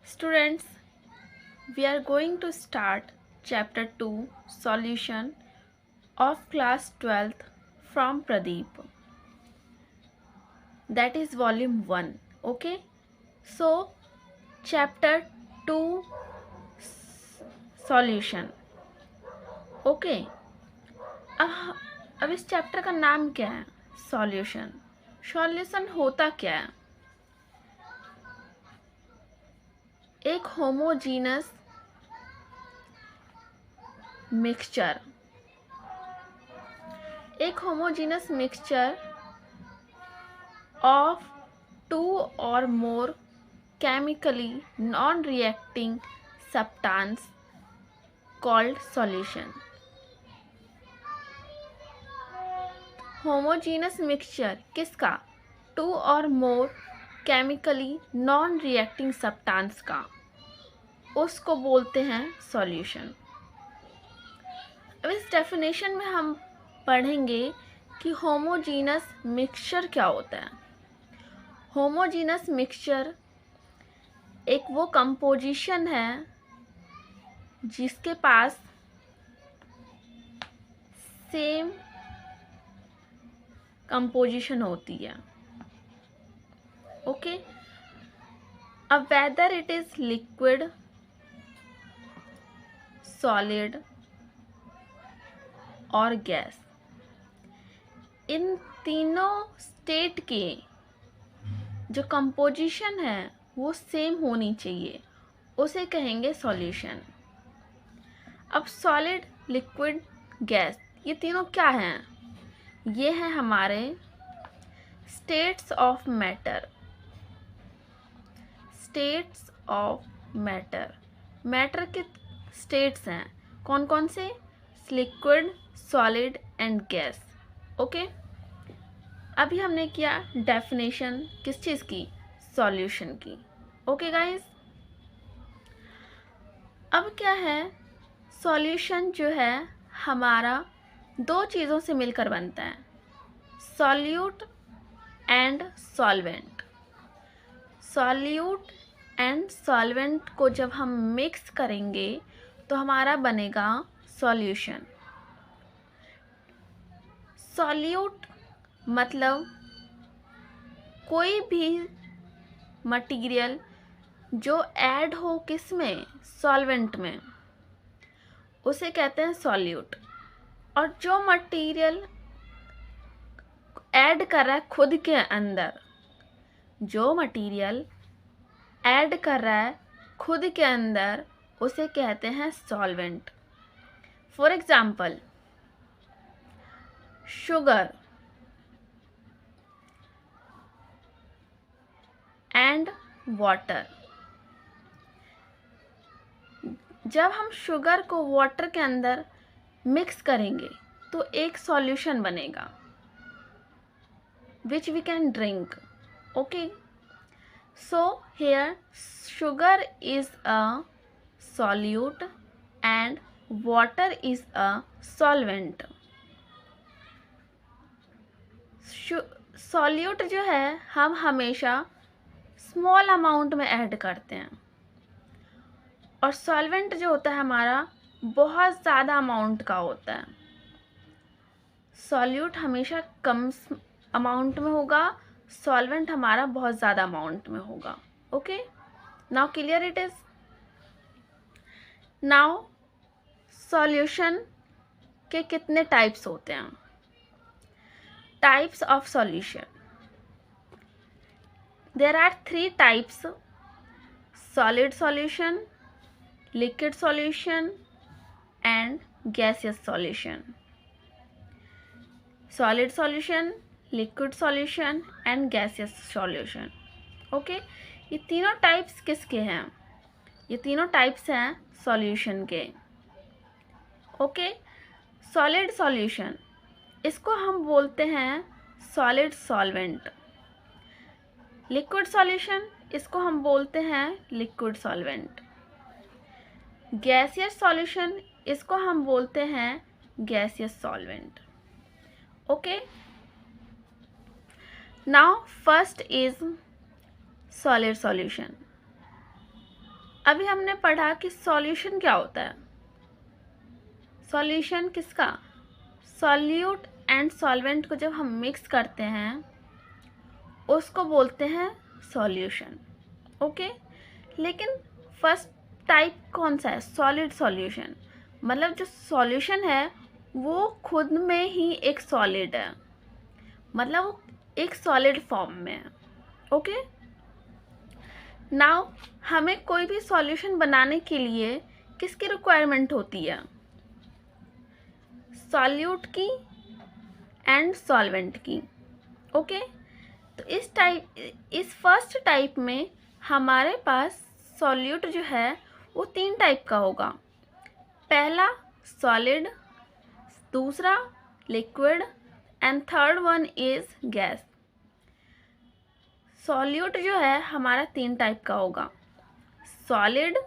Students, we are going to start chapter 2 solution of class 12th from Pradeep. That is volume 1. Okay? So, chapter 2 solution. Okay? अब इस chapter का नाम क्या है? Solution. Solution होता क्या है? एक homogeneous mixture of two or more chemically non-reacting substance called solution. Homogeneous mixture किसका? टू और मोर केमिकली नॉन रिएक्टिंग सब्सटेंस का, उसको बोलते हैं सॉल्यूशन. अब इस डेफिनेशन में हम पढ़ेंगे कि होमोजीनस मिक्सचर क्या होता है. होमोजीनस मिक्सचर एक वो कंपोजिशन है जिसके पास सेम कंपोजिशन होती है. ओके. अब whether it is liquid, solid और गैस, इन तीनों स्टेट के जो कंपोजिशन है वो सेम होनी चाहिए, उसे कहेंगे सॉल्यूशन. अब सॉलिड, लिक्विड, गैस, ये तीनों क्या हैं? ये हैं हमारे states of matter. States of matter. Matter के स्टेट्स हैं कौन कौन से? Liquid, solid and gas. Okay. अभी हमने किया डेफिनेशन किस चीज़ की? सॉल्यूशन की. Okay guys. अब क्या है? सॉल्यूशन जो है हमारा दो चीज़ों से मिलकर बनता है, solute and solvent. Solute and solvent को जब हम मिक्स करेंगे तो हमारा बनेगा सॉल्यूशन. सॉल्यूट मतलब कोई भी मटेरियल जो ऐड हो किस में? सॉल्वेंट में, उसे कहते हैं सॉल्यूट. और जो मटेरियल ऐड कर रहा है खुद के अंदर, जो मटेरियल ऐड कर रहा है खुद के अंदर, उसे कहते हैं solvent. For example, sugar and water. जब हम शुगर को वाटर के अंदर मिक्स करेंगे तो एक सॉल्यूशन बनेगा which we can drink. Okay. So here sugar is a solute and water is a solvent. Solute जो है हम हमेशा स्मॉल अमाउंट में ऐड करते हैं, और सॉल्वेंट जो होता है हमारा बहुत ज़्यादा अमाउंट का होता है. सॉल्यूट हमेशा कम अमाउंट में होगा, सॉल्वेंट हमारा बहुत ज़्यादा अमाउंट में होगा. Okay. Now clear it is. Now solution के कितने टाइप्स होते हैं? Types of solution. There are 3 types: solid solution, liquid solution and gaseous solution. Solid solution, liquid solution and gaseous solution. Okay. ये तीनों टाइप्स किसके हैं? ये तीनों टाइप्स हैं सॉल्यूशन के. ओके. सॉलिड सॉल्यूशन, इसको हम बोलते हैं सॉलिड सॉल्वेंट. लिक्विड सॉल्यूशन, इसको हम बोलते हैं लिक्विड सॉल्वेंट. गैसियस सॉल्यूशन, इसको हम बोलते हैं gaseous solvent. Okay. Now first is solid solution. अभी हमने पढ़ा कि सॉल्यूशन क्या होता है। सॉल्यूशन किसका? सॉल्यूट एंड सॉल्वेंट को जब हम मिक्स करते हैं उसको बोलते हैं सॉल्यूशन। ओके, लेकिन फर्स्ट टाइप कौन सा है? Solid solution. मतलब जो सॉल्यूशन है वो खुद में ही एक सॉलिड है, मतलब वो एक सॉलिड फॉर्म में है। ओके, नाउ हमें कोई भी सॉल्यूशन बनाने के लिए किसकी रिक्वायरमेंट होती है? सॉल्यूट की एंड सॉल्वेंट की। ओके, तो इस फर्स्ट टाइप में हमारे पास सॉल्यूट जो है वो 3 टाइप का होगा। पहला सॉलिड, दूसरा liquid and third one is gas. Solute जो है हमारा 3 टाइप का होगा, solid,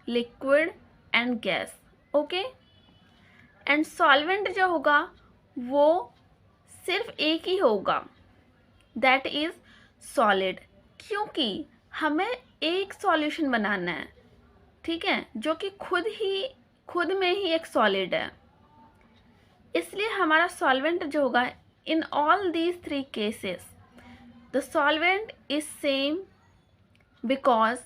liquid and gas. Okay, and solvent जो होगा वो सिर्फ एक ही होगा, दैट इज सॉलिड, क्योंकि हमें एक सॉल्यूशन बनाना है, ठीक है, जो कि खुद में ही एक सॉलिड है। इसलिए हमारा सॉल्वेंट जो होगा in all these 3 cases the solvent is same because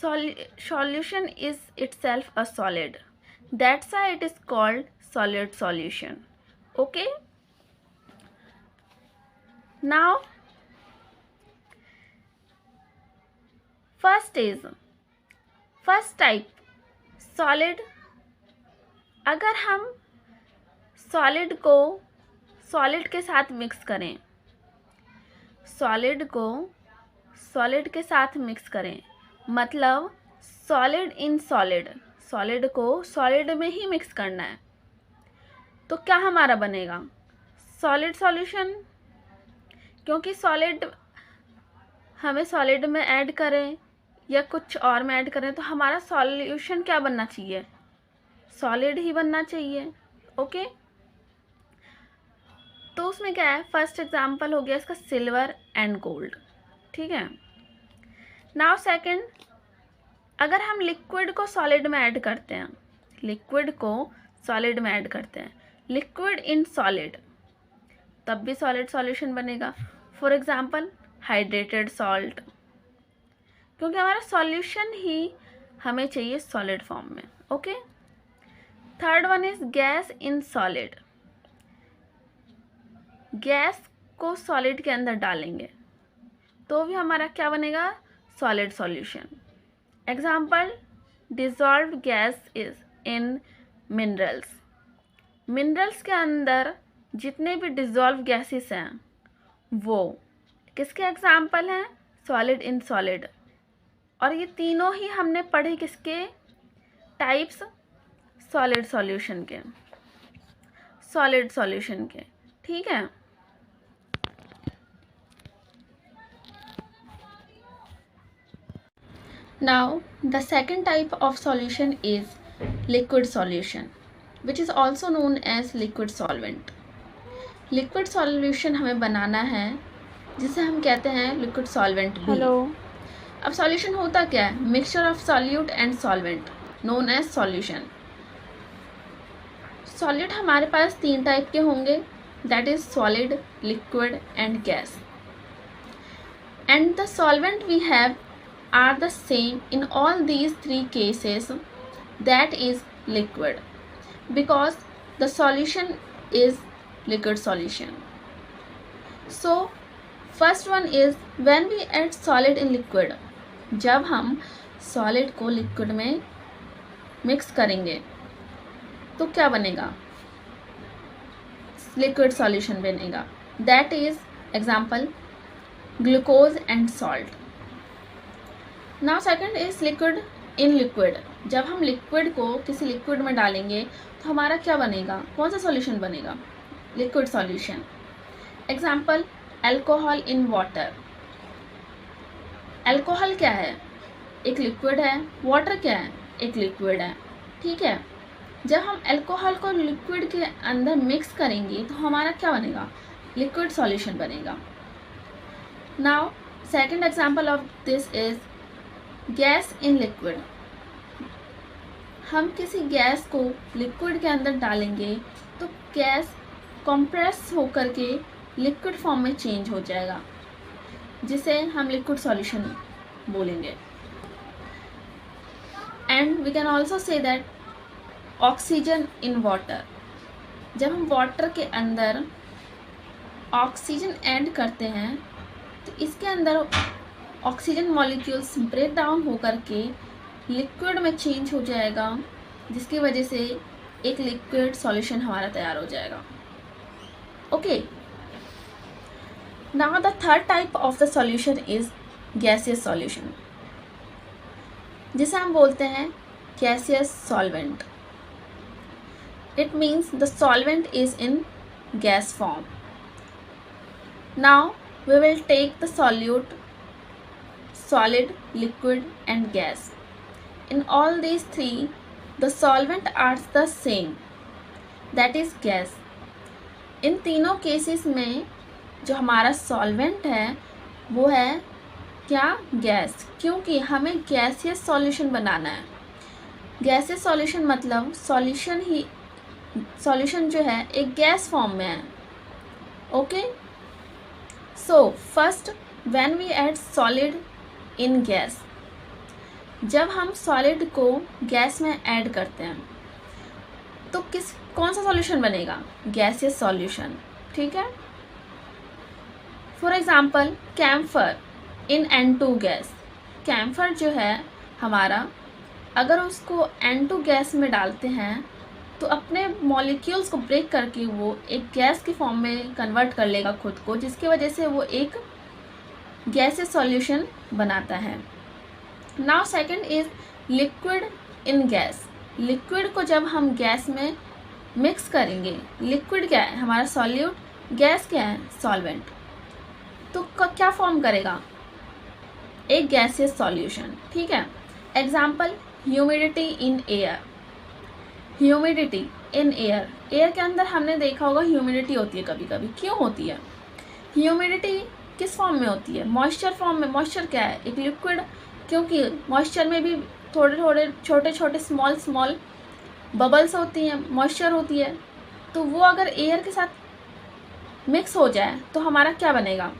solution is itself a solid. That's why it is called solid solution. Okay, now first type solid। अगर हम सॉलिड को सॉलिड के साथ मिक्स करें, सॉलिड को solid के साथ mix करें, मतलब सॉलिड इन सॉलिड, सॉलिड को सॉलिड में ही मिक्स करना है, तो क्या हमारा बनेगा? Solid solution. क्योंकि सॉलिड हमें सॉलिड में ऐड करें या कुछ और में ऐड करें तो हमारा सॉल्यूशन क्या बनना चाहिए? सॉलिड ही बनना चाहिए। ओके, तो उसमें क्या है, फर्स्ट एग्जांपल हो गया इसका सिल्वर एंड गोल्ड, ठीक है। नाउ सेकंड, अगर हम लिक्विड को सॉलिड में ऐड करते हैं, लिक्विड को सॉलिड में ऐड करते हैं, लिक्विड इन सॉलिड, तब भी सॉलिड सॉल्यूशन बनेगा। फॉर एग्जांपल हाइड्रेटेड सॉल्ट, क्योंकि हमारा सॉल्यूशन ही हमें चाहिए सॉलिड फॉर्म में। Okay, third one is gas in solid. Gas को सॉलिड के अंदर डालेंगे तो भी हमारा क्या बनेगा? Solid solution. Example dissolved gas is in minerals. Minerals के अंदर जितने भी डिजॉल्व गैसेस हैं वो किसके एग्जाम्पल हैं? Solid in solid. और ये तीनों ही हमने पढ़े किसके? टाइप्स सॉलिड सॉल्यूशन के, सॉलिड सॉल्यूशन के, ठीक है। Now the second type of solution is liquid solution, which is also known as liquid solvent. Liquid solution हमें बनाना है जिसे हम कहते हैं लिक्विड सॉल्वेंट भी। अब सॉल्यूशन होता क्या है? Mixture of solute and solvent known as solution. Solute हमारे पास 3 टाइप के होंगे, that is solid, liquid and gas. And the solvent we have are the same in all these 3 cases, that is liquid, because the solution is liquid solution. So first one is when we add solid in liquid, जब हम solid को liquid में mix करेंगे तो क्या बनेगा? liquid solution बनेगा, that is example glucose and salt. Now second is liquid in liquid. जब हम लिक्विड को किसी लिक्विड में डालेंगे तो हमारा क्या बनेगा? कौन सा सॉल्यूशन बनेगा? Liquid solution. Example alcohol in water. Alcohol क्या है? एक लिक्विड है। वाटर क्या है? एक लिक्विड है, ठीक है। जब हम अल्कोहल को लिक्विड के अंदर मिक्स करेंगे तो हमारा क्या बनेगा? लिक्विड सॉल्यूशन बनेगा। Now second example of this is gas in liquid. हम किसी गैस को लिक्विड के अंदर डालेंगे तो गैस कंप्रेस होकर के लिक्विड फॉर्म में चेंज हो जाएगा, जिसे हम लिक्विड सॉल्यूशन बोलेंगे। And we can also say that oxygen in water, जब हम वाटर के अंदर ऑक्सीजन ऐड करते हैं तो इसके अंदर ऑक्सीजन मॉलिक्यूल्स ब्रेक डाउन होकर के लिक्विड में चेंज हो जाएगा, जिसकी वजह से एक लिक्विड सॉल्यूशन हमारा तैयार हो जाएगा। Okay, now the third type of the solution is gaseous solution, जिसे हम बोलते हैं gaseous solvent. It means the solvent is in gas form. Now we will take the solute, solid, liquid and gas. In all these three, the solvent are the same, that is gas. इन तीनों cases में जो हमारा solvent है वो है क्या? Gas, क्योंकि हमें गैसियस सॉल्यूशन बनाना है। गैसियस सॉल्यूशन मतलब सॉल्यूशन जो है एक गैस फॉर्म में है। Okay, so first when we add solid in gas, जब हम सॉलिड को गैस में ऐड करते हैं तो कौन सा सॉल्यूशन बनेगा? Gaseous solution. ठीक है, for example camphor in N2 gas. Camphor जो है हमारा, अगर उसको N2 गैस में डालते हैं तो अपने मॉलिक्यूल्स को ब्रेक करके वो एक गैस की फॉर्म में कन्वर्ट कर लेगा खुद को, जिसकी वजह से वो एक गैसियस सॉल्यूशन बनाता है। Now second is liquid in gas. Liquid को जब हम गैस में मिक्स करेंगे, लिक्विड क्या है? हमारा सॉल्यूट, गैस क्या है? सॉल्वेंट। तो क्या फॉर्म करेगा? एक गैसियस सॉल्यूशन। ठीक है, example humidity in air. Humidity in air, air के अंदर हमने देखा होगा ह्यूमिडिटी होती है कभी कभी। क्यों होती है? ह्यूमिडिटी किस फॉर्म में होती है? मॉइस्चर फॉर्म में। मॉइस्चर क्या है? एक लिक्विड, क्योंकि मॉइस्चर में भी थोड़े थोड़े छोटे छोटे स्मॉल बबल्स होती हैं, मॉइस्चर होती है। तो वो अगर एयर के साथ मिक्स हो जाए तो हमारा क्या बनेगा?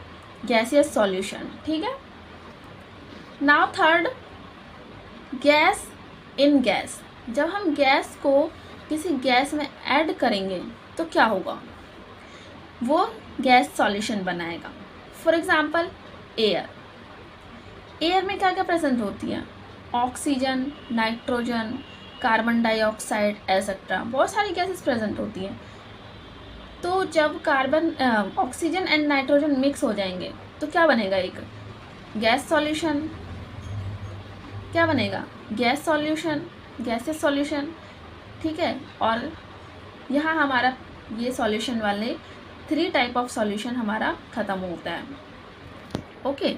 Gaseous solution. ठीक है, now third, gas in gas. जब हम गैस को किसी गैस में ऐड करेंगे तो क्या होगा? वो गैस सॉल्यूशन बनाएगा। For example air. एयर में क्या क्या प्रेजेंट होती है? Oxygen, nitrogen, carbon dioxide etcetera, बहुत सारी गैसेस प्रेजेंट होती हैं। तो जब ऑक्सीजन एंड नाइट्रोजन मिक्स हो जाएंगे तो क्या बनेगा? एक गैस सॉल्यूशन। क्या बनेगा? Gas solution, gases solution. ठीक है, और यहाँ हमारा ये सॉल्यूशन वाले 3 टाइप ऑफ सॉल्यूशन हमारा ख़त्म होता है। ओके।